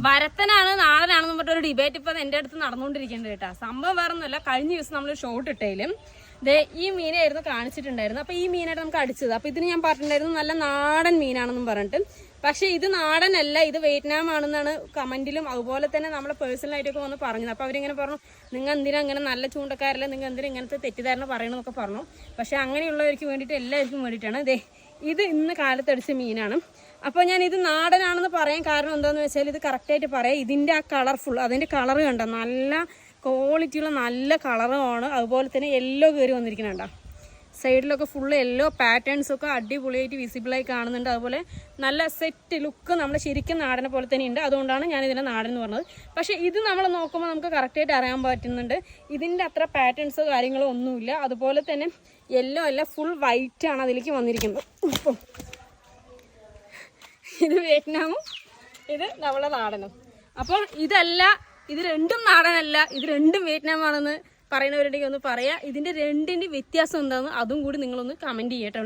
വരത്തനാണ് നാടനാണെന്ന് പറഞ്ഞൊരു ഡിബേറ്റ് ഇപ്പൊ എന്റെ അടുത്ത് നടന്നുകൊണ്ടിരിക്കുന്നുണ്ട് കേട്ടോ. സംഭവം വേറെ ഒന്നുമല്ല, കഴിഞ്ഞ ദിവസം നമ്മൾ ഷോട്ട് ഇട്ടേലും ഈ മീനായിരുന്നു കാണിച്ചിട്ടുണ്ടായിരുന്നു. അപ്പൊ ഈ മീനായിട്ട് നമുക്ക് അടിച്ചത്. അപ്പൊ ഇതിന് ഞാൻ പറഞ്ഞിട്ടുണ്ടായിരുന്നു നല്ല നാടൻ മീനാണെന്നും പറഞ്ഞിട്ട്. പക്ഷെ ഇത് നാടനല്ല, ഇത് വിയറ്റ്നാം ആണെന്നാണ് കമന്റിലും അതുപോലെ തന്നെ നമ്മളെ പേഴ്സണലായിട്ടൊക്കെ വന്ന് പറഞ്ഞത്. അപ്പൊ അവരിങ്ങനെ പറഞ്ഞു, നിങ്ങൾ എന്തിനാ അങ്ങനെ നല്ല ചൂണ്ടക്കാരല്ല, നിങ്ങൾ എന്തിനാ ഇങ്ങനത്തെ തെറ്റിദ്ധാരണ പറയണമെന്നൊക്കെ പറഞ്ഞു. പക്ഷെ അങ്ങനെയുള്ളവർക്ക് വേണ്ടിയിട്ട് എല്ലാവർക്കും വേണ്ടിയിട്ടാണ്. ഇത് ഇന്ന് കാലത്തടിച്ച മീനാണ്. അപ്പോൾ ഞാൻ ഇത് നാടനാണെന്ന് പറയാൻ കാരണം എന്താണെന്ന് വെച്ചാൽ ഇത് കറക്റ്റായിട്ട് പറയാം. ഇതിൻ്റെ ആ കളർഫുൾ, അതിൻ്റെ കളറ് കണ്ടോ, നല്ല ക്വാളിറ്റിയുള്ള നല്ല കളറുമാണ്. അതുപോലെ തന്നെ യെല്ലോ കയറി വന്നിരിക്കുന്നുണ്ടോ, സൈഡിലൊക്കെ ഫുള്ള് യെല്ലോ പാറ്റേൺസൊക്കെ അടിപൊളിയായിട്ട് വിസിബിളായി കാണുന്നുണ്ട്. അതുപോലെ നല്ല സെറ്റ് ലുക്ക് നമ്മുടെ ശരിക്കും നാടനെ പോലെ തന്നെ ഉണ്ട്. അതുകൊണ്ടാണ് ഞാൻ ഇതിനെ നാടൻ എന്ന് പറഞ്ഞത്. പക്ഷേ ഇത് നമ്മൾ നോക്കുമ്പോൾ നമുക്ക് കറക്റ്റായിട്ട് അറിയാൻ പറ്റുന്നുണ്ട്, ഇതിൻ്റെ അത്ര പാറ്റേൺസോ കാര്യങ്ങളോ ഒന്നുമില്ല. അതുപോലെ തന്നെ യെല്ലോ അല്ല, ഫുൾ വൈറ്റ് ആണ് അതിലേക്ക് വന്നിരിക്കുന്നത്. ഇപ്പം ഇത് വിയറ്റ്നാമും ഇത് നമ്മളെ നാടനും. അപ്പോൾ ഇത് രണ്ടും നാടനല്ല, ഇത് രണ്ടും വിയറ്റ്നാമാണെന്ന് പറയുന്നവരുണ്ടെങ്കിൽ ഒന്ന് പറയാം. ഇതിൻ്റെ രണ്ടിൻ്റെ വ്യത്യാസം എന്താണെന്ന് അതും കൂടി നിങ്ങളൊന്ന് കമൻറ്റ് ചെയ്യട്ടോ.